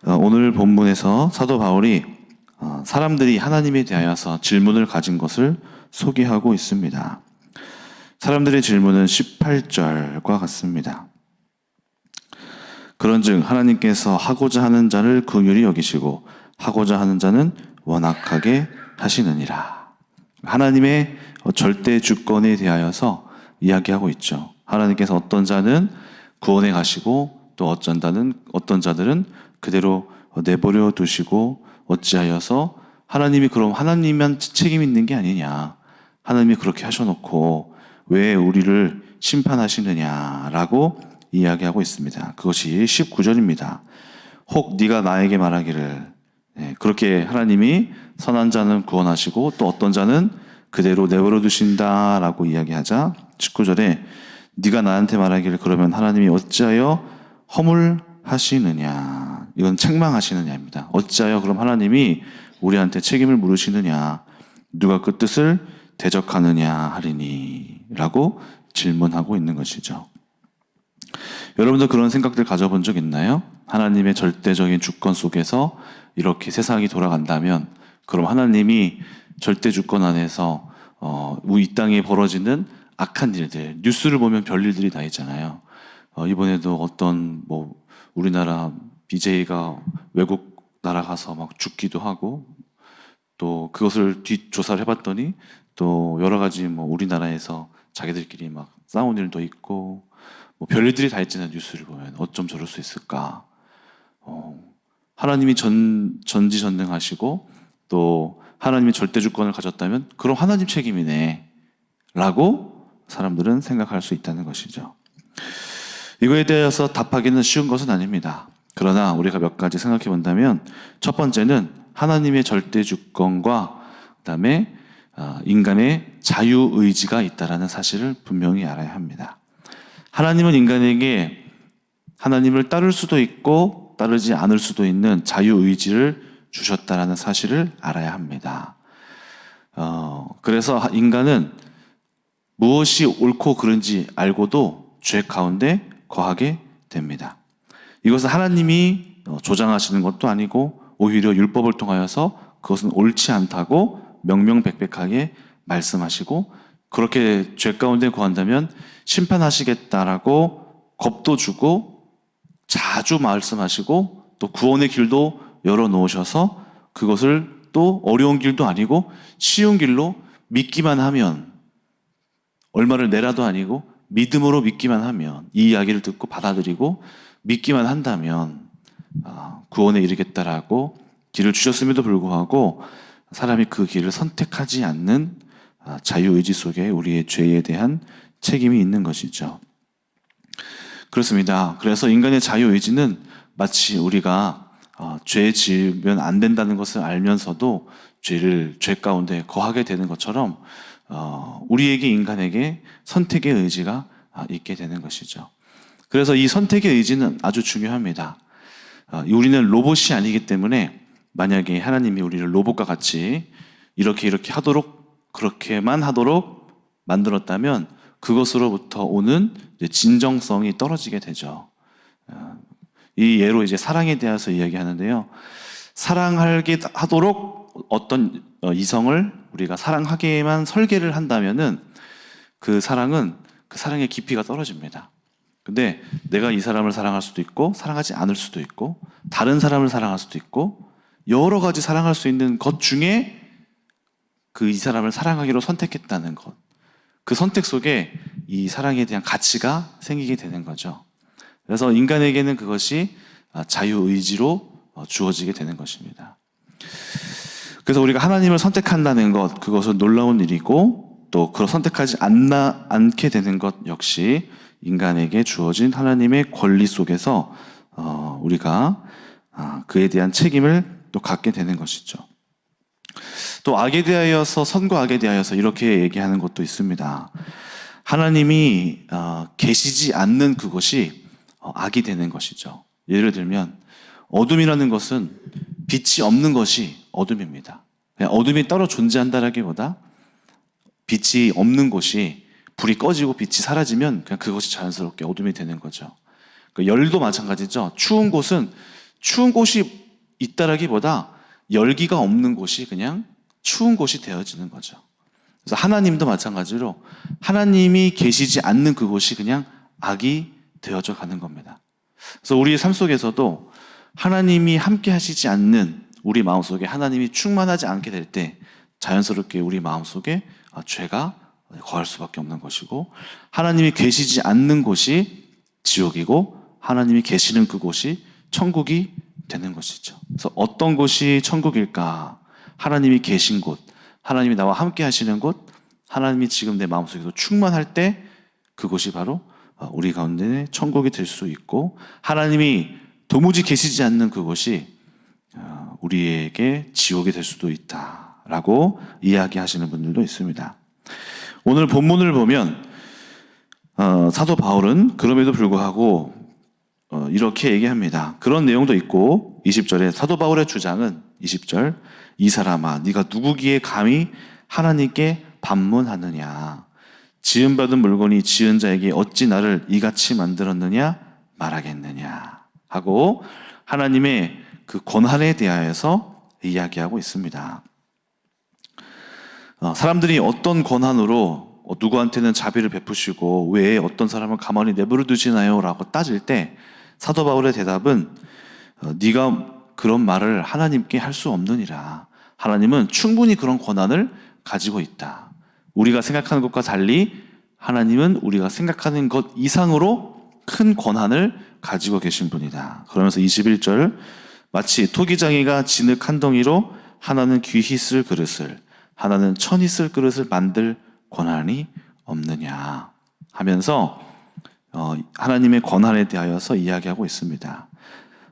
오늘 본문에서 사도 바울이 사람들이 하나님에 대하여서 질문을 가진 것을 소개하고 있습니다. 사람들의 질문은 18절과 같습니다. 그런즉 하나님께서 하고자 하는 자를 긍휼히 여기시고 하고자 하는 자는 원악하게 하시느니라. 하나님의 절대 주권에 대하여서 이야기하고 있죠. 하나님께서 어떤 자는 구원해 가시고 또 어떤 자들은 그대로 내버려 두시고 어찌하여서 하나님이 그럼 하나님만 책임 있는 게 아니냐. 하나님이 그렇게 하셔놓고 왜 우리를 심판하시느냐라고 이야기하고 있습니다. 그것이 19절입니다. 혹 네가 나에게 말하기를 그렇게 하나님이 선한 자는 구원하시고 또 어떤 자는 그대로 내버려 두신다라고 이야기하자 19절에 네가 나한테 말하기를 그러면 하나님이 어찌하여 허물하시느냐. 이건 책망하시느냐입니다. 어찌하여 그럼 하나님이 우리한테 책임을 물으시느냐. 누가 그 뜻을 대적하느냐 하리니 라고 질문하고 있는 것이죠. 여러분도 그런 생각들 가져본 적 있나요? 하나님의 절대적인 주권 속에서 이렇게 세상이 돌아간다면 그럼 하나님이 절대 주권 안에서 이 땅에 벌어지는 악한 일들, 뉴스를 보면 별일들이 다 있잖아요. 이번에도 어떤 우리나라 BJ가 외국 날아가서 막 죽기도 하고 또 그것을 뒷조사를 해봤더니 또 여러 가지 우리나라에서 자기들끼리 막 싸운 일도 있고 별일들이 다 있잖아요. 뉴스를 보면 어쩜 저럴 수 있을까. 하나님이 전지전능하시고 또 하나님이 절대주권을 가졌다면 그럼 하나님 책임이네 라고 사람들은 생각할 수 있다는 것이죠. 이거에 대해서 답하기는 쉬운 것은 아닙니다. 그러나 우리가 몇 가지 생각해 본다면 첫 번째는 하나님의 절대주권과 그다음에 인간의 자유의지가 있다는 사실을 분명히 알아야 합니다. 하나님은 인간에게 하나님을 따를 수도 있고 따르지 않을 수도 있는 자유의지를 주셨다는 사실을 알아야 합니다. 그래서 인간은 무엇이 옳고 그른지 알고도 죄 가운데 거하게 됩니다. 이것은 하나님이 조장하시는 것도 아니고 오히려 율법을 통하여서 그것은 옳지 않다고 명명백백하게 말씀하시고 그렇게 죄 가운데 거한다면 심판하시겠다라고 겁도 주고 자주 말씀하시고 또 구원의 길도 열어놓으셔서 그것을 또 어려운 길도 아니고 쉬운 길로 믿기만 하면 얼마를 내라도 아니고 믿음으로 믿기만 하면 이 이야기를 듣고 받아들이고 믿기만 한다면 구원에 이르겠다라고 길을 주셨음에도 불구하고 사람이 그 길을 선택하지 않는 자유의지 속에 우리의 죄에 대한 책임이 있는 것이죠. 그렇습니다. 그래서 인간의 자유의지는 마치 우리가 죄 지으면 안 된다는 것을 알면서도 죄 가운데 거하게 되는 것처럼 우리에게 인간에게 선택의 의지가 있게 되는 것이죠. 그래서 이 선택의 의지는 아주 중요합니다. 우리는 로봇이 아니기 때문에 만약에 하나님이 우리를 로봇과 같이 이렇게 하도록 그렇게만 하도록 만들었다면 그것으로부터 오는 진정성이 떨어지게 되죠. 이 예로 이제 사랑에 대해서 이야기하는데요. 사랑하게 하도록 어떤 이성을 우리가 사랑하게만 설계를 한다면은 그 사랑의 깊이가 떨어집니다. 근데 내가 이 사람을 사랑할 수도 있고 사랑하지 않을 수도 있고 다른 사람을 사랑할 수도 있고 여러 가지 사랑할 수 있는 것 중에 이 사람을 사랑하기로 선택했다는 것. 그 선택 속에 이 사랑에 대한 가치가 생기게 되는 거죠. 그래서 인간에게는 그것이 자유의지로 주어지게 되는 것입니다. 그래서 우리가 하나님을 선택한다는 것, 그것은 놀라운 일이고 또 그걸 선택하지 않게 되는 것 역시 인간에게 주어진 하나님의 권리 속에서 우리가 그에 대한 책임을 또 갖게 되는 것이죠. 또 악에 대하여서 선과 악에 대하여서 이렇게 얘기하는 것도 있습니다. 하나님이 계시지 않는 그것이 악이 되는 것이죠. 예를 들면 어둠이라는 것은 빛이 없는 것이 어둠입니다. 어둠이 따로 존재한다라기보다 빛이 없는 곳이 불이 꺼지고 빛이 사라지면 그냥 그것이 자연스럽게 어둠이 되는 거죠. 열도 마찬가지죠. 추운 곳은 추운 곳이 있다라기보다 열기가 없는 곳이 그냥 추운 곳이 되어지는 거죠. 그래서 하나님도 마찬가지로 하나님이 계시지 않는 그곳이 그냥 악이 되어져 가는 겁니다. 그래서 우리의 삶 속에서도 하나님이 함께 하시지 않는 우리 마음속에 하나님이 충만하지 않게 될 때 자연스럽게 우리 마음속에 죄가 거할 수밖에 없는 것이고, 하나님이 계시지 않는 곳이 지옥이고 하나님이 계시는 그곳이 천국이 되는 것이죠. 그래서 어떤 곳이 천국일까? 하나님이 계신 곳, 하나님이 나와 함께 하시는 곳, 하나님이 지금 내 마음속에서 충만할 때 그곳이 바로 우리 가운데 천국이 될 수 있고, 하나님이 도무지 계시지 않는 그곳이 우리에게 지옥이 될 수도 있다라고 이야기하시는 분들도 있습니다. 오늘 본문을 보면 사도 바울은 그럼에도 불구하고 이렇게 얘기합니다. 그런 내용도 있고 20절에 사도 바울의 주장은 20절, 이 사람아 네가 누구기에 감히 하나님께 반문하느냐, 지음받은 물건이 지은 자에게 어찌 나를 이같이 만들었느냐 말하겠느냐 하고 하나님의 그 권한에 대하여서 이야기하고 있습니다. 사람들이 어떤 권한으로 누구한테는 자비를 베푸시고 왜 어떤 사람을 가만히 내버려 두시나요? 라고 따질 때 사도 바울의 대답은 네가 그런 말을 하나님께 할 수 없느니라. 하나님은 충분히 그런 권한을 가지고 있다. 우리가 생각하는 것과 달리 하나님은 우리가 생각하는 것 이상으로 큰 권한을 가지고 계신 분이다. 그러면서 21절, 마치 토기장이가 진흙 한 덩이로 하나는 귀히 쓸 그릇을 하나는 천히 쓸 그릇을 만들 권한이 없느냐 하면서 하나님의 권한에 대하여서 이야기하고 있습니다.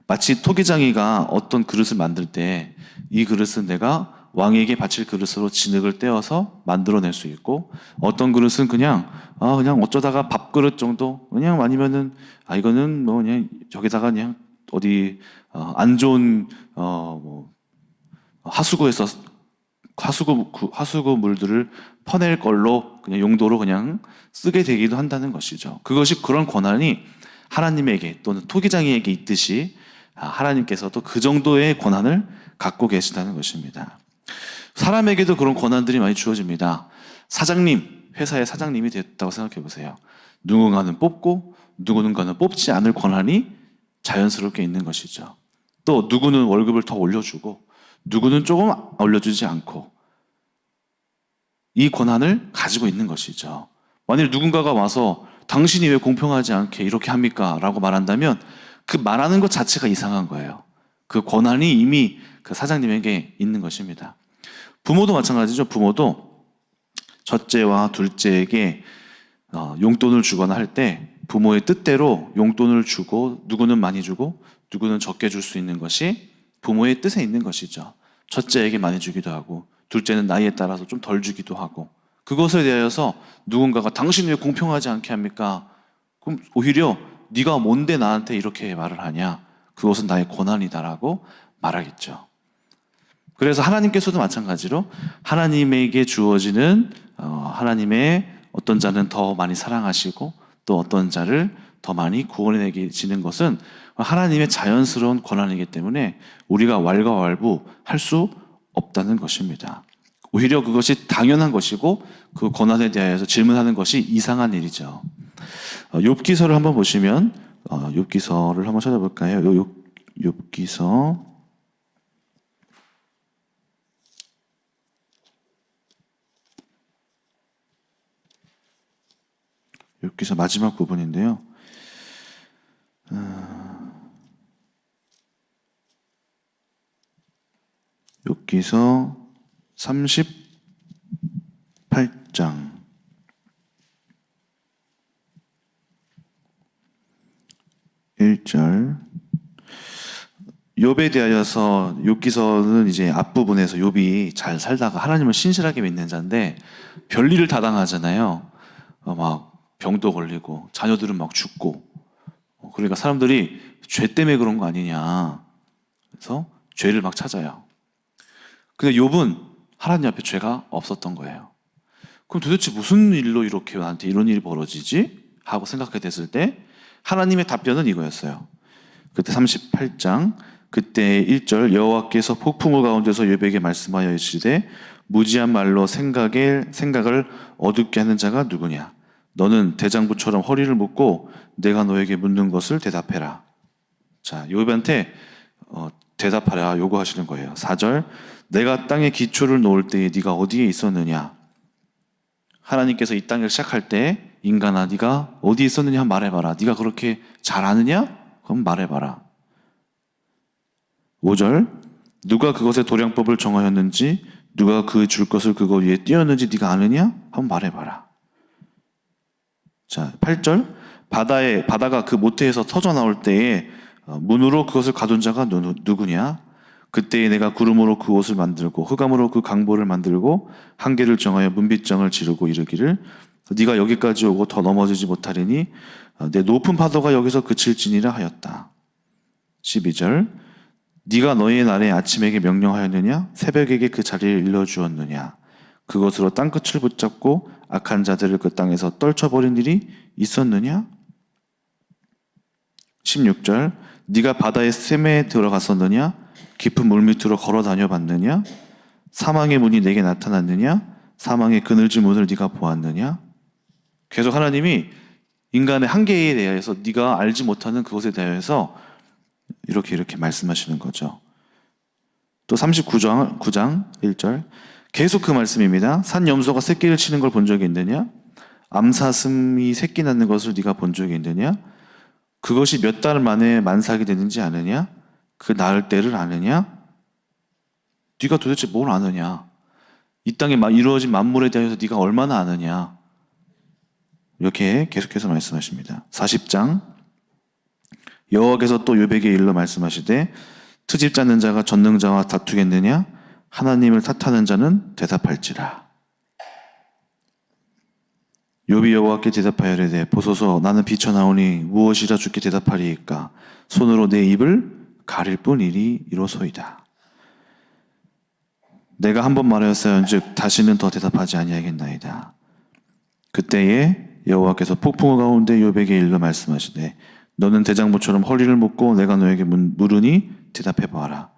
마치 토기장이가 어떤 그릇을 만들 때 이 그릇은 내가 왕에게 바칠 그릇으로 진흙을 떼어서 만들어낼 수 있고, 어떤 그릇은 그냥 어쩌다가 밥그릇 정도, 그냥 아니면은 이거는 뭐 그냥 저기다가 그냥 어디 안 좋은 하수구에서 하수구 물들을 퍼낼 걸로 그냥 용도로 그냥 쓰게 되기도 한다는 것이죠. 그것이 그런 권한이 하나님에게 또는 토기장이에게 있듯이 하나님께서도 그 정도의 권한을 갖고 계시다는 것입니다. 사람에게도 그런 권한들이 많이 주어집니다. 사장님, 회사의 사장님이 됐다고 생각해 보세요. 누군가는 뽑고 누군가는 뽑지 않을 권한이 자연스럽게 있는 것이죠. 또 누구는 월급을 더 올려주고 누구는 조금 올려주지 않고 이 권한을 가지고 있는 것이죠. 만일 누군가가 와서 당신이 왜 공평하지 않게 이렇게 합니까? 라고 말한다면 그 말하는 것 자체가 이상한 거예요. 그 권한이 이미 그 사장님에게 있는 것입니다. 부모도 마찬가지죠. 부모도 첫째와 둘째에게 용돈을 주거나 할 때 부모의 뜻대로 용돈을 주고 누구는 많이 주고 누구는 적게 줄 수 있는 것이 부모의 뜻에 있는 것이죠. 첫째에게 많이 주기도 하고 둘째는 나이에 따라서 좀 덜 주기도 하고, 그것에 대하여서 누군가가 당신 왜 공평하지 않게 합니까? 그럼 오히려 네가 뭔데 나한테 이렇게 말을 하냐? 그것은 나의 권한이다라고 말하겠죠. 그래서 하나님께서도 마찬가지로 하나님에게 주어지는 하나님의 어떤 자는 더 많이 사랑하시고 또 어떤 자를 더 많이 구원해 계시는 것은 하나님의 자연스러운 권한이기 때문에 우리가 왈가왈부할 수 없다는 것입니다. 오히려 그것이 당연한 것이고 그 권한에 대해서 질문하는 것이 이상한 일이죠. 욥기서를 한번 보시면 욥기서를 한번 찾아볼까요? 욥기서 6기서 마지막 부분인데요. 욥기서 38장 1절. 욥에 대하여서 욥기서는 이제 앞부분에서 욥이 잘 살다가 하나님을 신실하게 믿는 자인데 별일을 다 당하잖아요. 막 병도 걸리고 자녀들은 막 죽고, 그러니까 사람들이 죄 때문에 그런 거 아니냐, 그래서 죄를 막 찾아요. 근데 욥은 하나님 앞에 죄가 없었던 거예요. 그럼 도대체 무슨 일로 이렇게 나한테 이런 일이 벌어지지? 하고 생각하게 됐을 때 하나님의 답변은 이거였어요. 그때 38장 그때 1절 여호와께서 폭풍우 가운데서 요백에게 말씀하여 이르시되 무지한 말로 생각을 어둡게 하는 자가 누구냐? 너는 대장부처럼 허리를 묶고 내가 너에게 묻는 것을 대답해라. 자, 요백한테 대답하라 요구하시는 거예요. 4절 내가 땅에 기초를 놓을 때에 네가 어디에 있었느냐? 하나님께서 이 땅을 시작할 때 인간아 네가 어디 있었느냐 말해봐라. 네가 그렇게 잘 아느냐? 그럼 말해봐라. 5절 누가 그것의 도량법을 정하였는지 누가 그 줄 것을 그거 위에 띄었는지 네가 아느냐? 한번 말해봐라. 자, 8절 바다가 그 모태에서 터져 나올 때에 문으로 그것을 가둔 자가 누구냐? 그때에 내가 구름으로 그 옷을 만들고 흑암으로 그 강보를 만들고 한계를 정하여 문빗장을 지르고 이르기를 네가 여기까지 오고 더 넘어지지 못하리니 내 높은 파도가 여기서 그칠지니라 하였다. 12절 네가 너희의 날에 아침에게 명령하였느냐? 새벽에게 그 자리를 일러주었느냐? 그것으로 땅끝을 붙잡고 악한 자들을 그 땅에서 떨쳐버린 일이 있었느냐? 16절 네가 바다의 샘에 들어갔었느냐? 깊은 물밑으로 걸어 다녀봤느냐? 사망의 문이 내게 나타났느냐? 사망의 그늘진 문을 네가 보았느냐? 계속 하나님이 인간의 한계에 대해서 네가 알지 못하는 그것에 대해서 이렇게 말씀하시는 거죠. 또 39장 1절 계속 그 말씀입니다. 산염소가 새끼를 치는 걸 본 적이 있느냐? 암사슴이 새끼 낳는 것을 네가 본 적이 있느냐? 그것이 몇 달 만에 만삭이 되는지 아느냐? 그 낳을 때를 아느냐? 네가 도대체 뭘 아느냐? 이 땅에 이루어진 만물에 대해서 네가 얼마나 아느냐? 이렇게 계속해서 말씀하십니다. 40장 여호와께서 또 요백에 일러 말씀하시되 트집 잡는 자가 전능자와 다투겠느냐? 하나님을 탓하는 자는 대답할지라. 욥이 여호와께 대답하여 이르되 보소서 나는 비쳐나오니 무엇이라 주께 대답하리이까? 손으로 내 입을 가릴 뿐이니 이로소이다. 내가 한 번 말하였사온즉 다시는 더 대답하지 아니하겠나이다. 그때에 여호와께서 폭풍우 가운데 욥에게 일러 말씀하시되 너는 대장부처럼 허리를 묶고 내가 너에게 물으니 대답해 보아라.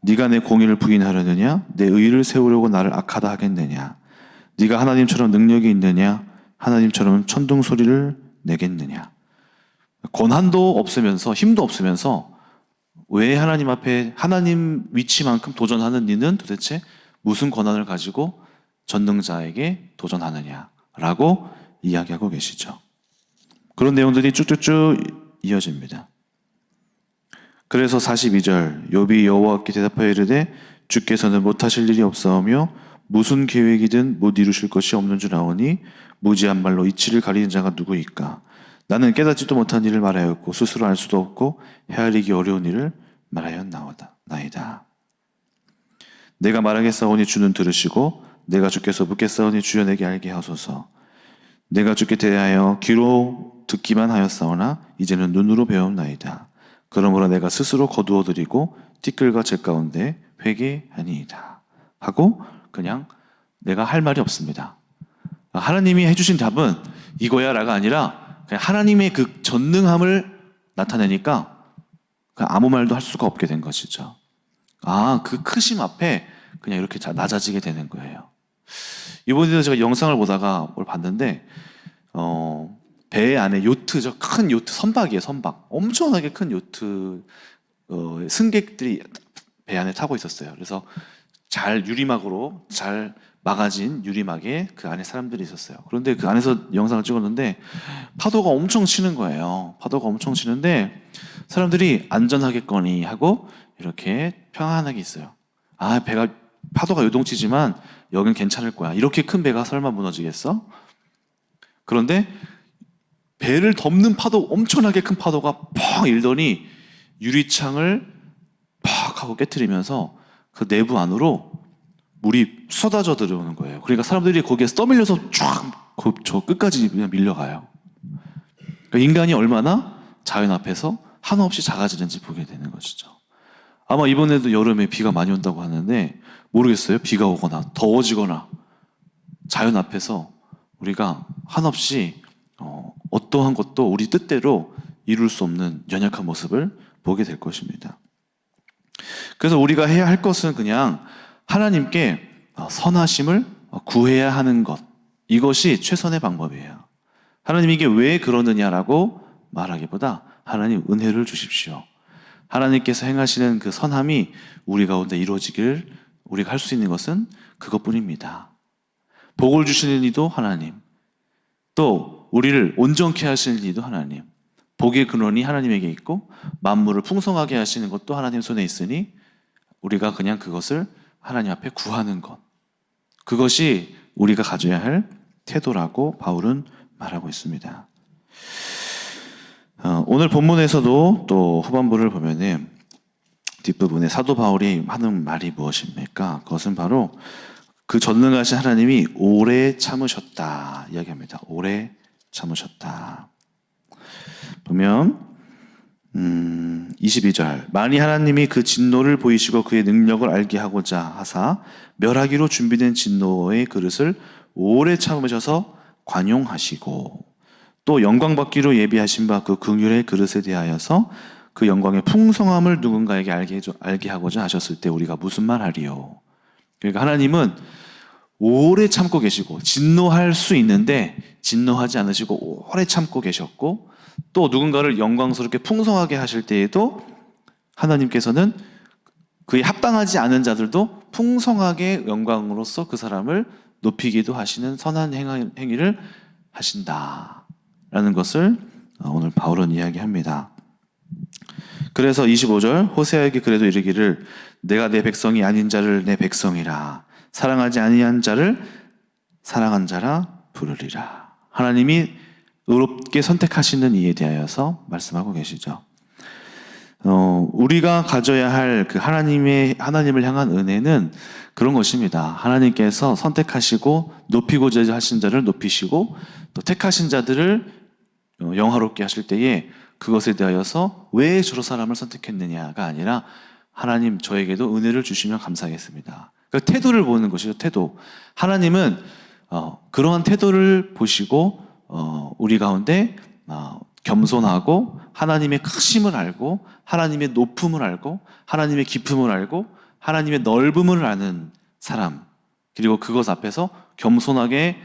네가 내 공의를 부인하려느냐? 내 의를 세우려고 나를 악하다 하겠느냐? 네가 하나님처럼 능력이 있느냐? 하나님처럼 천둥 소리를 내겠느냐? 권한도 없으면서 힘도 없으면서 왜 하나님 앞에 하나님 위치만큼 도전하는 니는 도대체 무슨 권한을 가지고 전능자에게 도전하느냐라고 이야기하고 계시죠. 그런 내용들이 쭉쭉쭉 이어집니다. 그래서 42절 욥이 여호와께 대답하여 이르되 주께서는 못하실 일이 없사오며 무슨 계획이든 못 이루실 것이 없는 줄 아오니 무지한 말로 이치를 가리는 자가 누구이까? 나는 깨닫지도 못한 일을 말하였고 스스로 알 수도 없고 헤아리기 어려운 일을 말하였나이다. 내가 말하겠사오니 주는 들으시고 내가 주께서 묻겠사오니 주여 내게 알게 하소서. 내가 주께 대하여 귀로 듣기만 하였사오나 이제는 눈으로 배웠나이다. 그러므로 내가 스스로 거두어드리고 티끌과 재 가운데 회개하니이다. 하고 그냥 내가 할 말이 없습니다. 하나님이 해주신 답은 이거야라가 아니라 그냥 하나님의 그 전능함을 나타내니까 아무 말도 할 수가 없게 된 것이죠. 그 크심 앞에 그냥 이렇게 낮아지게 되는 거예요. 이번에도 제가 영상을 보다가 뭘 봤는데 배 안에 요트, 큰 요트, 선박이에요, 선박. 엄청나게 큰 요트 승객들이 배 안에 타고 있었어요. 그래서 잘 유리막으로 잘 막아진 유리막에 그 안에 사람들이 있었어요. 그런데 그 안에서 영상을 찍었는데 파도가 엄청 치는 거예요. 파도가 엄청 치는데 사람들이 안전하겠거니 하고 이렇게 평안하게 있어요. 배가 파도가 요동치지만 여긴 괜찮을 거야. 이렇게 큰 배가 설마 무너지겠어? 그런데 배를 덮는 파도, 엄청나게 큰 파도가 펑 일더니 유리창을 팍 하고 깨트리면서 그 내부 안으로 물이 쏟아져 들어오는 거예요. 그러니까 사람들이 거기에서 떠밀려서 쫙 저 끝까지 그냥 밀려가요. 그러니까 인간이 얼마나 자연 앞에서 한없이 작아지는지 보게 되는 것이죠. 아마 이번에도 여름에 비가 많이 온다고 하는데 모르겠어요. 비가 오거나 더워지거나 자연 앞에서 우리가 한없이 어떠한 것도 우리 뜻대로 이룰 수 없는 연약한 모습을 보게 될 것입니다. 그래서 우리가 해야 할 것은 그냥 하나님께 선하심을 구해야 하는 것. 이것이 최선의 방법이에요. 하나님 이게 왜 그러느냐라고 말하기보다 하나님 은혜를 주십시오. 하나님께서 행하시는 그 선함이 우리 가운데 이루어지기를 우리가 할 수 있는 것은 그것뿐입니다. 복을 주시는 이도 하나님, 또 우리를 온전케 하시는 이도 하나님, 복의 근원이 하나님에게 있고 만물을 풍성하게 하시는 것도 하나님 손에 있으니 우리가 그냥 그것을 하나님 앞에 구하는 것, 그것이 우리가 가져야 할 태도라고 바울은 말하고 있습니다. 오늘 본문에서도 또 후반부를 보면은 뒷부분에 사도 바울이 하는 말이 무엇입니까? 그것은 바로 그 전능하신 하나님이 오래 참으셨다 이야기합니다. 오래 참으셨다. 보면 22절 만일 하나님이 그 진노를 보이시고 그의 능력을 알게 하고자 하사 멸하기로 준비된 진노의 그릇을 오래 참으셔서 관용하시고 또 영광 받기로 예비하신 바 그 긍휼의 그릇에 대하여서 그 영광의 풍성함을 누군가에게 알게 하고자 하셨을 때 우리가 무슨 말 하리요? 그러니까 하나님은 오래 참고 계시고 진노할 수 있는데 진노하지 않으시고 오래 참고 계셨고 또 누군가를 영광스럽게 풍성하게 하실 때에도 하나님께서는 그에 합당하지 않은 자들도 풍성하게 영광으로서 그 사람을 높이기도 하시는 선한 행위를 하신다라는 것을 오늘 바울은 이야기합니다. 그래서 25절 호세아에게 그래도 이르기를 내가 내 백성이 아닌 자를 내 백성이라 사랑하지 아니한 자를 사랑한 자라 부르리라. 하나님이 의롭게 선택하시는 이에 대하여서 말씀하고 계시죠. 우리가 가져야 할 그 하나님을 향한 은혜는 그런 것입니다. 하나님께서 선택하시고 높이고자 하신 자를 높이시고 또 택하신 자들을 영화롭게 하실 때에 그것에 대하여서 왜 저런 사람을 선택했느냐가 아니라 하나님 저에게도 은혜를 주시면 감사하겠습니다. 그 태도를 보는 것이죠. 태도. 하나님은 그러한 태도를 보시고 우리 가운데 겸손하고 하나님의 크심을 알고 하나님의 높음을 알고 하나님의 깊음을 알고 하나님의 넓음을 아는 사람, 그리고 그것 앞에서 겸손하게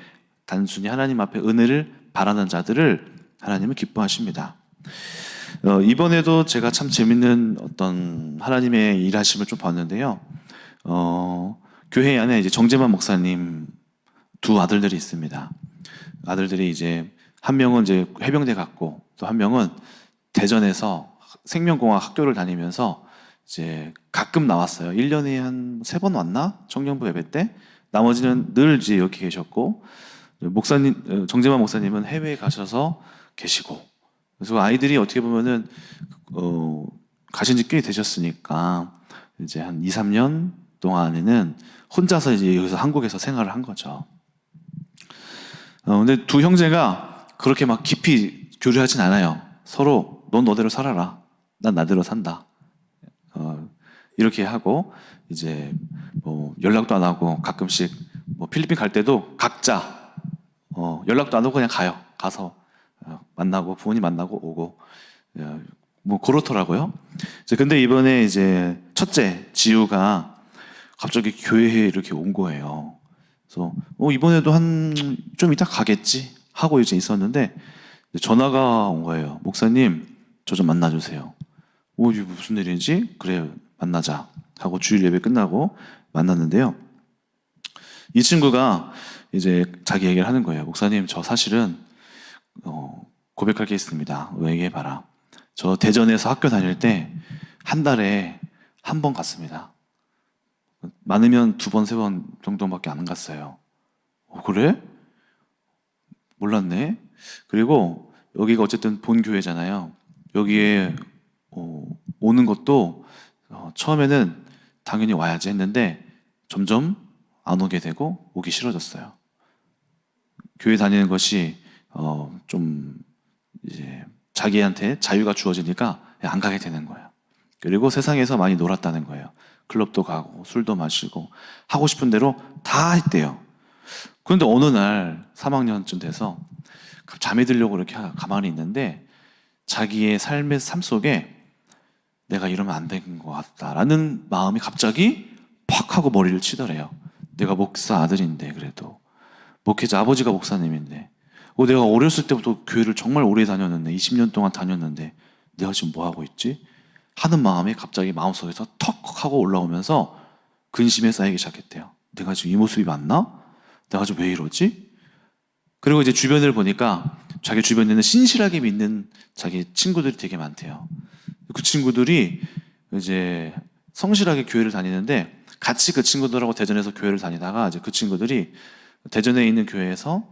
단순히 하나님 앞에 은혜를 바라는 자들을 하나님은 기뻐하십니다. 이번에도 제가 참 재밌는 어떤 하나님의 일하심을 좀 봤는데요. 교회 안에 이제 정재만 목사님 두 아들들이 있습니다. 아들들이 이제 한 명은 이제 해병대 갔고 또 한 명은 대전에서 생명공학 학교를 다니면서 이제 가끔 나왔어요. 1년에 한 3번 왔나? 청년부 예배 때. 나머지는 늘 이제 여기 계셨고 목사님 정재만 목사님은 해외에 가셔서 계시고 그래서 아이들이 어떻게 보면은 가신 지 꽤 되셨으니까 이제 한 2, 3년 동안에는 혼자서 이제 여기서 한국에서 생활을 한 거죠. 근데 두 형제가 그렇게 막 깊이 교류하진 않아요. 서로 넌 너대로 살아라. 난 나대로 산다. 이렇게 하고 이제 뭐 연락도 안 하고 가끔씩 뭐 필리핀 갈 때도 각자 연락도 안 하고 그냥 가요. 가서 만나고 부모님 만나고 오고 뭐 그렇더라고요. 근데 이번에 이제 첫째 지우가 갑자기 교회에 이렇게 온 거예요. 그래서 이번에도 한 좀 이따 가겠지 하고 이제 있었는데 전화가 온 거예요. 목사님 저 좀 만나주세요. 이게 무슨 일인지? 그래 만나자 하고 주일 예배 끝나고 만났는데요. 이 친구가 이제 자기 얘기를 하는 거예요. 목사님 저 사실은 고백할 게 있습니다. 얘기해봐라. 저 대전에서 학교 다닐 때 한 달에 한 번 갔습니다. 많으면 2번, 3번 정도밖에 안 갔어요. 그래? 몰랐네. 그리고 여기가 어쨌든 본 교회잖아요. 여기에 오는 것도 처음에는 당연히 와야지 했는데 점점 안 오게 되고 오기 싫어졌어요. 교회 다니는 것이 좀 이제 자기한테 자유가 주어지니까 안 가게 되는 거예요. 그리고 세상에서 많이 놀았다는 거예요. 클럽도 가고 술도 마시고 하고 싶은 대로 다 했대요. 그런데 어느 날 3학년쯤 돼서 잠이 들려고 이렇게 가만히 있는데 자기의 삶 속에 내가 이러면 안 되는 것 같다라는 마음이 갑자기 팍 하고 머리를 치더래요. 내가 목사 아들인데, 그래도 목회자 아버지가 목사님인데, 내가 어렸을 때부터 교회를 정말 오래 다녔는데, 20년 동안 다녔는데 내가 지금 뭐 하고 있지? 하는 마음이 갑자기 마음속에서 턱 하고 올라오면서 근심에 쌓이기 시작했대요. 내가 지금 이 모습이 맞나? 내가 지금 왜 이러지? 그리고 이제 주변을 보니까 자기 주변에는 신실하게 믿는 자기 친구들이 되게 많대요. 그 친구들이 이제 성실하게 교회를 다니는데, 같이 그 친구들하고 대전에서 교회를 다니다가 이제 그 친구들이 대전에 있는 교회에서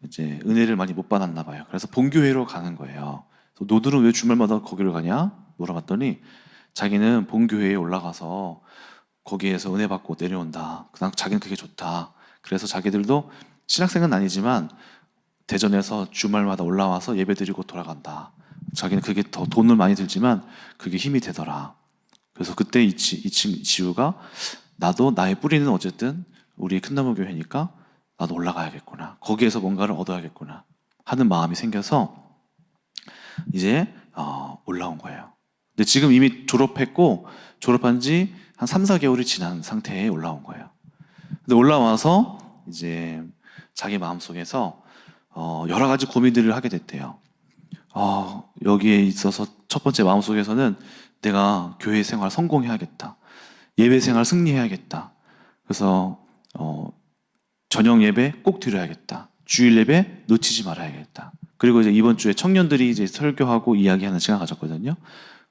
이제 은혜를 많이 못 받았나 봐요. 그래서 본교회로 가는 거예요. 그래서 너들은 왜 주말마다 거기를 가냐? 물어봤더니 자기는 본교회에 올라가서 거기에서 은혜 받고 내려온다. 그냥 자기는 그게 좋다. 그래서 자기들도 신학생은 아니지만 대전에서 주말마다 올라와서 예배 드리고 돌아간다. 자기는 그게 더 돈을 많이 들지만 그게 힘이 되더라. 그래서 그때 이 지우가 나도 나의 뿌리는 어쨌든 우리 큰나무 교회니까 나도 올라가야겠구나. 거기에서 뭔가를 얻어야겠구나 하는 마음이 생겨서 이제 올라온 거예요. 근데 지금 이미 졸업했고, 졸업한 지 한 3, 4개월이 지난 상태에 올라온 거예요. 근데 올라와서 이제 자기 마음속에서 여러 가지 고민들을 하게 됐대요. 여기에 있어서 첫 번째 마음속에서는 내가 교회 생활 성공해야겠다. 예배 생활 승리해야겠다. 그래서 저녁 예배 꼭 드려야겠다. 주일 예배 놓치지 말아야겠다. 그리고 이제 이번 주에 청년들이 이제 설교하고 이야기하는 시간 가졌거든요.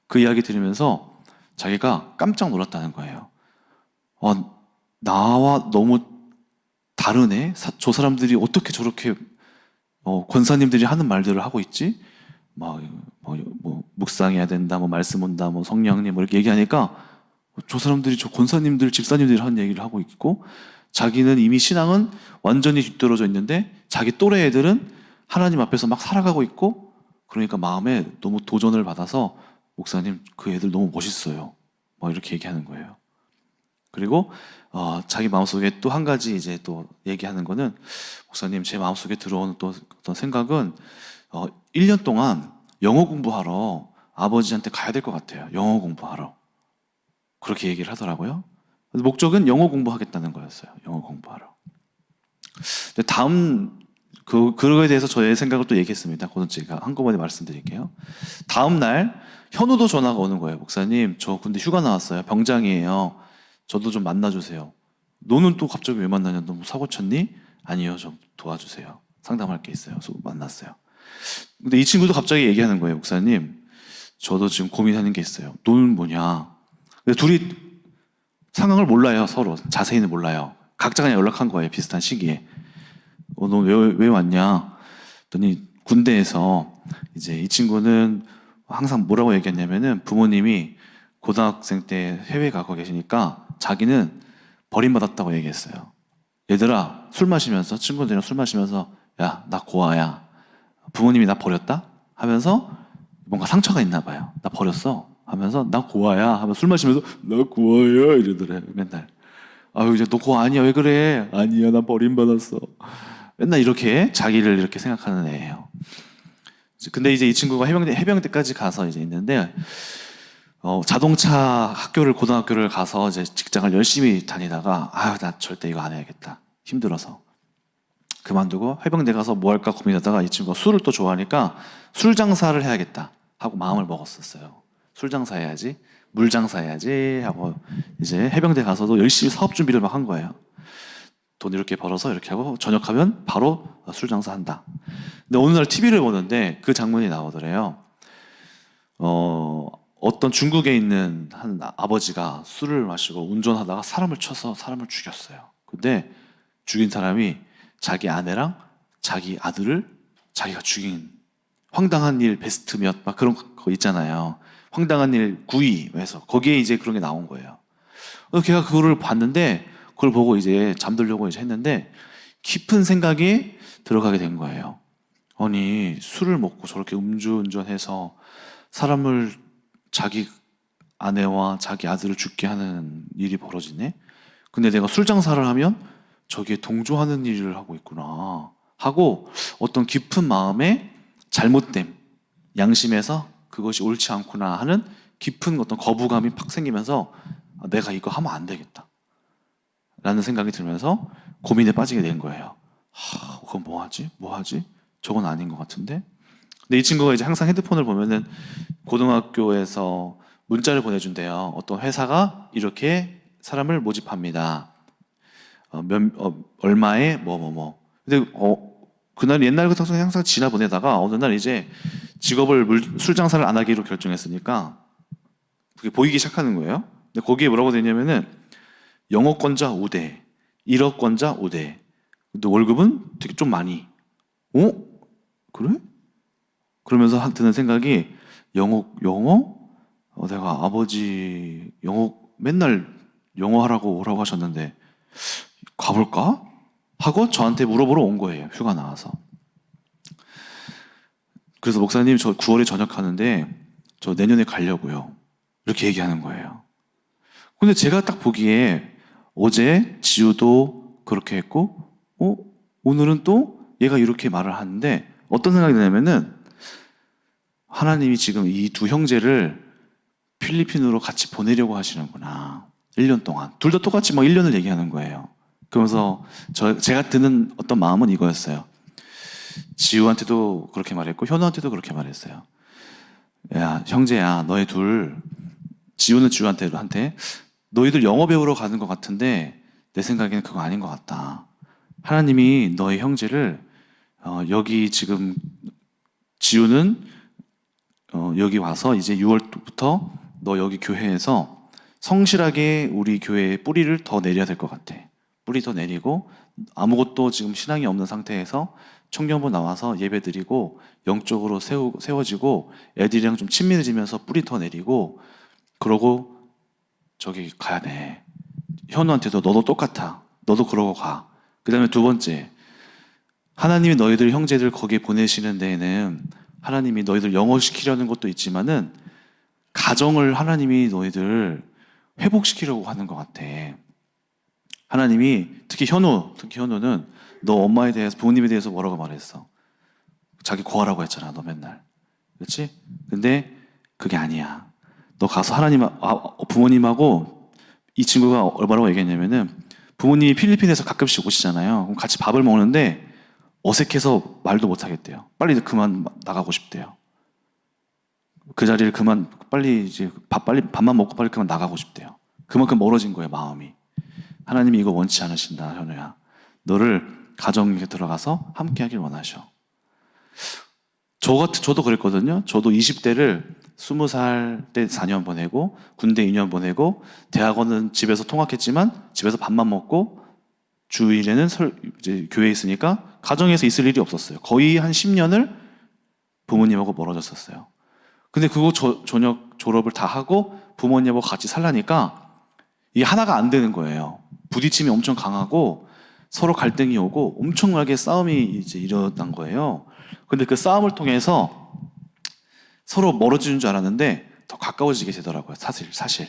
그 이야기 들으면서 자기가 깜짝 놀랐다는 거예요. 나와 너무 다르네? 저 사람들이 어떻게 저렇게 권사님들이 하는 말들을 하고 있지? 뭐 묵상해야 된다, 뭐 말씀 온다, 뭐 성령님 뭐 이렇게 얘기하니까 저 사람들이 저 권사님들, 집사님들이 하는 얘기를 하고 있고, 자기는 이미 신앙은 완전히 뒤떨어져 있는데 자기 또래 애들은 하나님 앞에서 막 살아가고 있고, 그러니까 마음에 너무 도전을 받아서 목사님 그 애들 너무 멋있어요. 막 이렇게 얘기하는 거예요. 그리고 자기 마음속에 또 한 가지 이제 또 얘기하는 거는, 목사님 제 마음속에 들어오는 또 어떤 생각은 1년 동안 영어 공부하러 아버지한테 가야 될 것 같아요. 영어 공부하러. 그렇게 얘기를 하더라고요. 목적은 영어 공부하겠다는 거였어요. 영어 공부하러. 근데 다음 그거에 대해서 저의 생각을 또 얘기했습니다. 그건 제가 한꺼번에 말씀드릴게요. 다음 날 현우도 전화가 오는 거예요. 목사님 저 근데 휴가 나왔어요. 병장이에요. 저도 좀 만나주세요. 너는 또 갑자기 왜 만나냐? 너 뭐 사고 쳤니? 아니요, 좀 도와주세요. 상담할 게 있어요. 그래서 만났어요. 근데 이 친구도 갑자기 얘기하는 거예요. 목사님 저도 지금 고민하는 게 있어요. 너는 뭐냐? 근데 둘이 상황을 몰라요. 서로 자세히는 몰라요. 각자 그냥 연락한 거예요. 비슷한 시기에. 너 왜 왔냐? 그랬더니 군대에서 이제 이 친구는 항상 뭐라고 얘기했냐면은, 부모님이 고등학생 때 해외 가고 계시니까 자기는 버림받았다고 얘기했어요. 얘들아, 술 마시면서, 친구들이랑 술 마시면서, 야, 나 고아야. 부모님이 나 버렸다? 하면서 뭔가 상처가 있나 봐요. 나 버렸어. 하면서 나 고아야. 하면 술 마시면서 나 고아야 이러더래. 맨날. 아유, 이제 너 고아 아니야. 왜 그래? 아니야, 나 버림받았어. 맨날 이렇게 자기를 이렇게 생각하는 애예요. 근데 이제 이 친구가 해병대까지 가서 이제 있는데, 자동차 학교를, 고등학교를 가서 이제 직장을 열심히 다니다가, 나 절대 이거 안 해야겠다. 힘들어서. 그만두고 해병대 가서 뭐 할까 고민하다가 이 친구가 술을 또 좋아하니까 술 장사를 해야겠다 하고 마음을 먹었었어요. 술 장사 해야지, 물 장사 해야지 하고 이제 해병대 가서도 열심히 사업 준비를 막 한 거예요. 돈 이렇게 벌어서 이렇게 하고 전역하면 바로 술 장사한다. 근데 어느 날 TV를 보는데 그 장면이 나오더래요. 어떤 중국에 있는 한 아버지가 술을 마시고 운전하다가 사람을 쳐서 사람을 죽였어요. 근데 죽인 사람이 자기 아내랑 자기 아들을 자기가 죽인, 황당한 일 베스트 몇 막 그런 거 있잖아요. 황당한 일 9위 해서 거기에 이제 그런 게 나온 거예요. 그래서 걔가 그거를 봤는데, 그걸 보고 이제 잠들려고 이제 했는데 깊은 생각이 들어가게 된 거예요. 아니, 술을 먹고 저렇게 음주운전해서 사람을, 자기 아내와 자기 아들을 죽게 하는 일이 벌어지네? 근데 내가 술 장사를 하면 저기에 동조하는 일을 하고 있구나 하고, 어떤 깊은 마음에 잘못됨, 양심에서 그것이 옳지 않구나 하는 깊은 어떤 거부감이 팍 생기면서 내가 이거 하면 안 되겠다 라는 생각이 들면서 고민에 빠지게 된 거예요. 그건 뭐 하지? 뭐 하지? 저건 아닌 것 같은데? 근데 이 친구가 이제 항상 핸드폰을 보면은 고등학교에서 문자를 보내준대요. 어떤 회사가 이렇게 사람을 모집합니다. 얼마에 뭐. 근데 그날 옛날 같은 항상 지나 보내다가 어느 날 이제 직업을 술 장사를 안 하기로 결정했으니까 그게 보이기 시작하는 거예요. 근데 거기에 뭐라고 되어 있냐면은 영어권자 우대, 1억권자 우대. 근데 월급은 되게 좀 많이. 그래? 그러면서 드는 생각이 영어? 내가 아버지 맨날 영어 하라고 오라고 하셨는데 가볼까? 하고 저한테 물어보러 온 거예요. 휴가 나와서. 그래서 목사님 저 9월에 전역하는데 저 내년에 가려고요. 이렇게 얘기하는 거예요. 근데 제가 딱 보기에 어제 지우도 그렇게 했고 오늘은 또 얘가 이렇게 말을 하는데 어떤 생각이 드냐면은 하나님이 지금 이 두 형제를 필리핀으로 같이 보내려고 하시는구나. 1년 동안. 둘 다 똑같이 1년을 얘기하는 거예요. 그러면서 제가 드는 어떤 마음은 이거였어요. 지우한테도 그렇게 말했고 현우한테도 그렇게 말했어요. 야 형제야 너희 둘 지우는 지우한테 너희들 영어 배우러 가는 것 같은데 내 생각에는 그거 아닌 것 같다. 하나님이 너희 형제를 여기 지금 지우는 여기 와서 이제 6월부터 너 여기 교회에서 성실하게 우리 교회에 뿌리를 더 내려야 될 것 같아. 뿌리 더 내리고 아무것도 지금 신앙이 없는 상태에서 청년부 나와서 예배 드리고 영적으로 세워지고 애들이랑 좀 친밀해지면서 뿌리 더 내리고 그러고 저기 가야 돼. 현우한테도 너도 똑같아. 너도 그러고 가. 그 다음에 두 번째, 하나님이 너희들 형제들 거기에 보내시는 데에는 하나님이 너희들 영어시키려는 것도 있지만은 가정을 하나님이 너희들 회복시키려고 하는 것 같아. 하나님이 특히 현우는 너 엄마에 대해서 부모님에 대해서 뭐라고 말했어? 자기 고하라고 했잖아. 너 맨날. 그렇지? 근데 그게 아니야. 너 가서 부모님하고 이 친구가 뭐라고 얘기했냐면은 부모님이 필리핀에서 가끔씩 오시잖아요. 그럼 같이 밥을 먹는데 어색해서 말도 못 하겠대요. 빨리 그만 나가고 싶대요. 그 자리를 빨리 이제 밥만 먹고 빨리 그만 나가고 싶대요. 그만큼 멀어진 거예요, 마음이. 하나님이 이거 원치 않으신다, 현우야. 너를 가정에 들어가서 함께 하길 원하셔. 저도 그랬거든요. 저도 20대를 20살 때 4년 보내고 군대 2년 보내고 대학원은 집에서 통학했지만 집에서 밥만 먹고 주일에는 이제 교회에 있으니까 가정에서 있을 일이 없었어요. 거의 한 10년을 부모님하고 멀어졌었어요. 근데 그거 저녁 졸업을 다 하고 부모님하고 같이 살라니까 이게 하나가 안 되는 거예요. 부딪힘이 엄청 강하고 서로 갈등이 오고 엄청나게 싸움이 이제 일어난 거예요. 근데 그 싸움을 통해서 서로 멀어지는 줄 알았는데 더 가까워지게 되더라고요. 사실.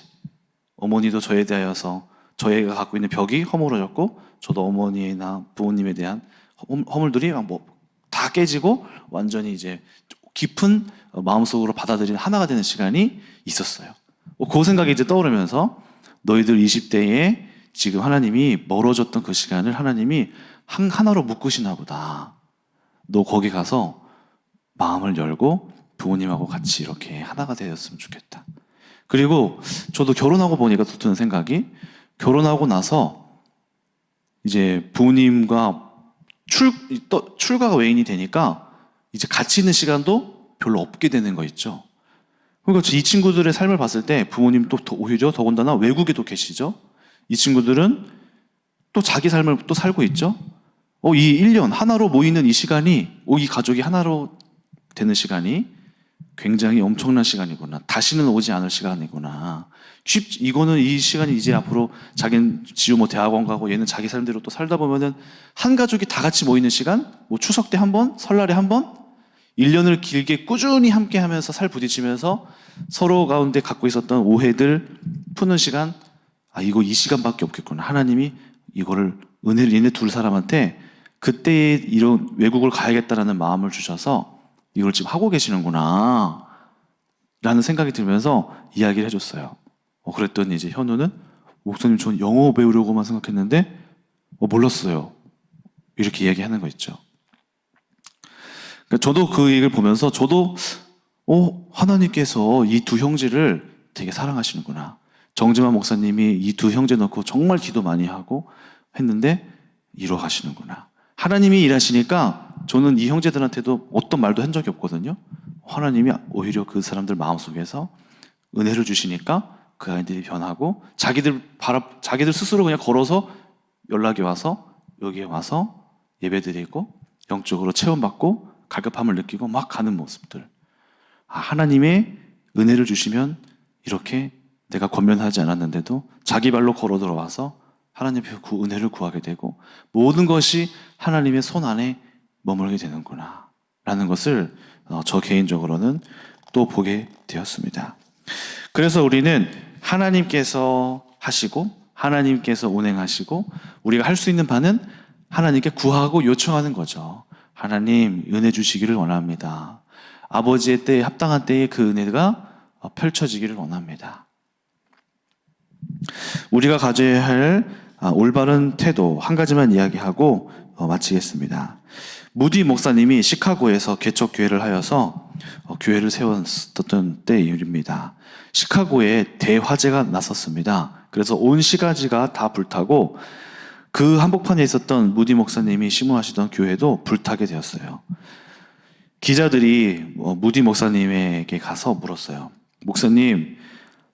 어머니도 저에 대하여서 저희가 갖고 있는 벽이 허물어졌고 저도 어머니나 부모님에 대한 허물들이 다 깨지고 완전히 이제 깊은 마음속으로 받아들이는 하나가 되는 시간이 있었어요. 그 생각이 이제 떠오르면서 너희들 20대에 지금 하나님이 멀어졌던 그 시간을 하나님이 하나로 묶으시나 보다. 너 거기 가서 마음을 열고 부모님하고 같이 이렇게 하나가 되었으면 좋겠다. 그리고 저도 결혼하고 보니까 또 드는 생각이 결혼하고 나서 이제 부모님과 출가가 외인이 되니까 이제 같이 있는 시간도 별로 없게 되는 거 있죠. 그러니까 이 친구들의 삶을 봤을 때 부모님 또 오히려 더군다나 외국에도 계시죠. 이 친구들은 또 자기 삶을 또 살고 있죠. 이 1년 하나로 모이는 이 시간이 이 가족이 하나로 되는 시간이 굉장히 엄청난 시간이구나. 다시는 오지 않을 시간이구나. 이거는 이 시간이 이제 앞으로 자기는 지우 대학원 가고 얘는 자기 삶대로 또 살다 보면은 한 가족이 다 같이 모이는 시간, 추석 때 한 번, 설날에 한 번, 1년을 길게 꾸준히 함께 하면서 살 부딪히면서 서로 가운데 갖고 있었던 오해들 푸는 시간, 이거 이 시간밖에 없겠구나. 하나님이 이거를 은혜를 얘네 둘 사람한테 그때에 이런 외국을 가야겠다라는 마음을 주셔서 이걸 지금 하고 계시는구나. 라는 생각이 들면서 이야기를 해줬어요. 그랬더니 이제 현우는 목사님 전 영어 배우려고만 생각했는데 몰랐어요. 이렇게 이야기하는 거 있죠. 그러니까 저도 그 얘기를 보면서 저도 하나님께서 이 두 형제를 되게 사랑하시는구나. 정지만 목사님이 이 두 형제 놓고 정말 기도 많이 하고 했는데 이루어가시는구나. 하나님이 일하시니까 저는 이 형제들한테도 어떤 말도 한 적이 없거든요. 하나님이 오히려 그 사람들 마음속에서 은혜를 주시니까 그 아이들이 변하고 자기들 스스로 그냥 걸어서 연락이 와서 여기에 와서 예배드리고 영적으로 체험받고 갈급함을 느끼고 막 가는 모습들. 하나님의 은혜를 주시면 이렇게 내가 권면하지 않았는데도 자기 발로 걸어 들어와서 하나님의 그 은혜를 구하게 되고 모든 것이 하나님의 손 안에 머물게 되는구나 라는 것을 저 개인적으로는 또 보게 되었습니다. 그래서 우리는 하나님께서 하시고 하나님께서 운행하시고 우리가 할 수 있는 바는 하나님께 구하고 요청하는 거죠. 하나님 은혜 주시기를 원합니다. 아버지의 때에 합당한 때에 그 은혜가 펼쳐지기를 원합니다. 우리가 가져야 할 올바른 태도 한 가지만 이야기하고 마치겠습니다. 무디 목사님이 시카고에서 개척교회를 하여서 교회를 세웠던 때의 일입니다. 시카고에 대화재가 났었습니다. 그래서 온 시가지가 다 불타고 그 한복판에 있었던 무디 목사님이 심무하시던 교회도 불타게 되었어요. 기자들이 무디 목사님에게 가서 물었어요. 목사님,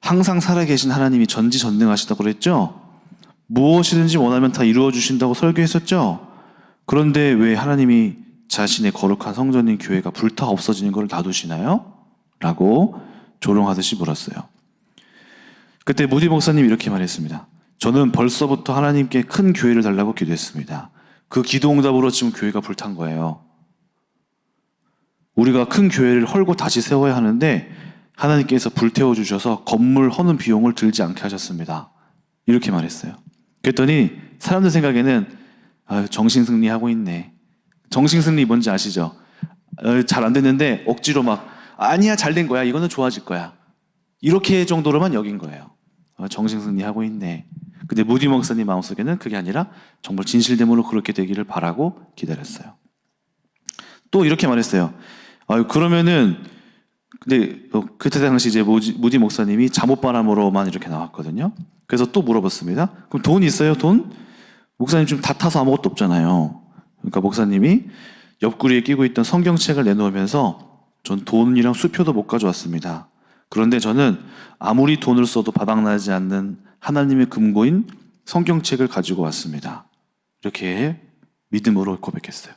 항상 살아계신 하나님이 전지전능하시다고 그랬죠? 무엇이든지 원하면 다 이루어 주신다고 설교했었죠? 그런데 왜 하나님이 자신의 거룩한 성전인 교회가 불타 없어지는 걸 놔두시나요? 라고 조롱하듯이 물었어요. 그때 무디 목사님이 이렇게 말했습니다. 저는 벌써부터 하나님께 큰 교회를 달라고 기도했습니다. 그 기도 응답으로 지금 교회가 불탄 거예요. 우리가 큰 교회를 헐고 다시 세워야 하는데 하나님께서 불태워 주셔서 건물 허는 비용을 들지 않게 하셨습니다. 이렇게 말했어요. 그랬더니 사람들 생각에는 정신승리하고 있네. 정신승리 뭔지 아시죠? 잘 안 됐는데 억지로 막 아니야 잘 된 거야. 이거는 좋아질 거야. 이렇게 정도로만 여긴 거예요. 정신승리하고 있네. 근데 무디 목사님 마음속에는 그게 아니라 정말 진실됨으로 그렇게 되기를 바라고 기다렸어요. 또 이렇게 말했어요. 그러면은 근데 그때 당시 이제 무디 목사님이 잠옷바람으로만 이렇게 나왔거든요. 그래서 또 물어봤습니다. 그럼 돈 있어요? 돈? 목사님 좀 다 타서 아무것도 없잖아요. 그러니까 목사님이 옆구리에 끼고 있던 성경책을 내놓으면서 전 돈이랑 수표도 못 가져왔습니다. 그런데 저는 아무리 돈을 써도 바닥나지 않는 하나님의 금고인 성경책을 가지고 왔습니다. 이렇게 믿음으로 고백했어요.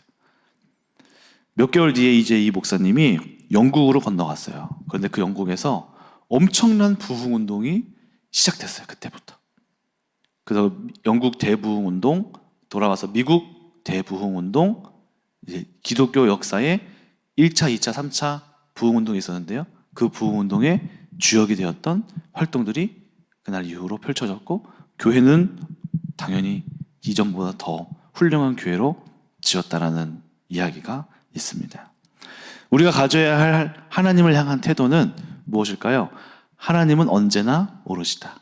몇 개월 뒤에 이제 이 목사님이 영국으로 건너갔어요. 그런데 그 영국에서 엄청난 부흥운동이 시작됐어요. 그때부터. 그래서 영국 대부흥운동, 돌아와서 미국 대부흥운동, 이제 기독교 역사에 1차, 2차, 3차 부흥운동이 있었는데요. 그 부흥운동의 주역이 되었던 활동들이 그날 이후로 펼쳐졌고 교회는 당연히 이전보다 더 훌륭한 교회로 지었다라는 이야기가 있습니다. 우리가 가져야 할 하나님을 향한 태도는 무엇일까요? 하나님은 언제나 오르시다.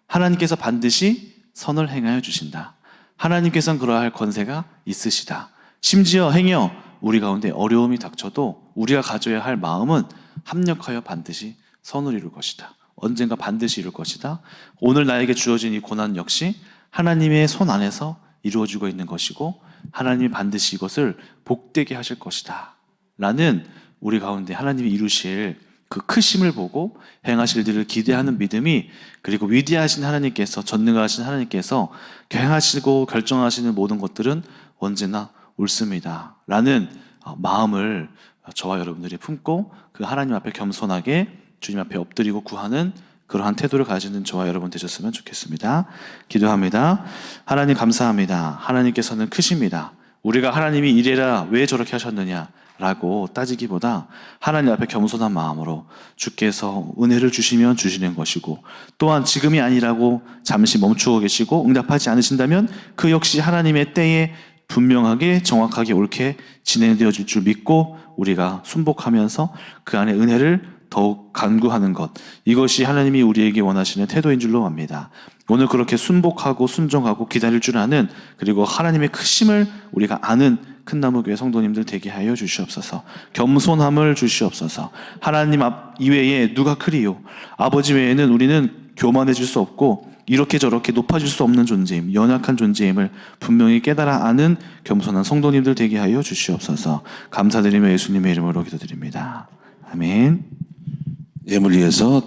하나님께서 반드시 선을 행하여 주신다. 하나님께서는 그러할 권세가 있으시다. 심지어 행여 우리 가운데 어려움이 닥쳐도 우리가 가져야 할 마음은 합력하여 반드시 선을 이룰 것이다. 언젠가 반드시 이룰 것이다. 오늘 나에게 주어진 이 고난 역시 하나님의 손 안에서 이루어지고 있는 것이고 하나님이 반드시 이것을 복되게 하실 것이다. 라는 우리 가운데 하나님이 이루실 그 크심을 보고 행하실 일을 기대하는 믿음이 그리고 위대하신 하나님께서 전능하신 하나님께서 행하시고 결정하시는 모든 것들은 언제나 옳습니다. 라는 마음을 저와 여러분들이 품고 그 하나님 앞에 겸손하게 주님 앞에 엎드리고 구하는 그러한 태도를 가지는 저와 여러분 되셨으면 좋겠습니다. 기도합니다. 하나님 감사합니다. 하나님께서는 크십니다. 우리가 하나님이 이래라 왜 저렇게 하셨느냐 라고 따지기보다 하나님 앞에 겸손한 마음으로 주께서 은혜를 주시면 주시는 것이고 또한 지금이 아니라고 잠시 멈추어 계시고 응답하지 않으신다면 그 역시 하나님의 때에 분명하게 정확하게 옳게 진행되어질 줄 믿고 우리가 순복하면서 그 안에 은혜를 더욱 간구하는 것, 이것이 하나님이 우리에게 원하시는 태도인 줄로 압니다. 오늘 그렇게 순복하고 순종하고 기다릴 줄 아는, 그리고 하나님의 크심을 우리가 아는 큰나무교회 성도님들 되게 하여 주시옵소서. 겸손함을 주시옵소서. 하나님 이외에 누가 크리요? 아버지 외에는 우리는 교만해질 수 없고 이렇게 저렇게 높아질 수 없는 존재임, 연약한 존재임을 분명히 깨달아 아는 겸손한 성도님들 되게 하여 주시옵소서. 감사드리며 예수님의 이름으로 기도드립니다. 아멘. 예물 위해서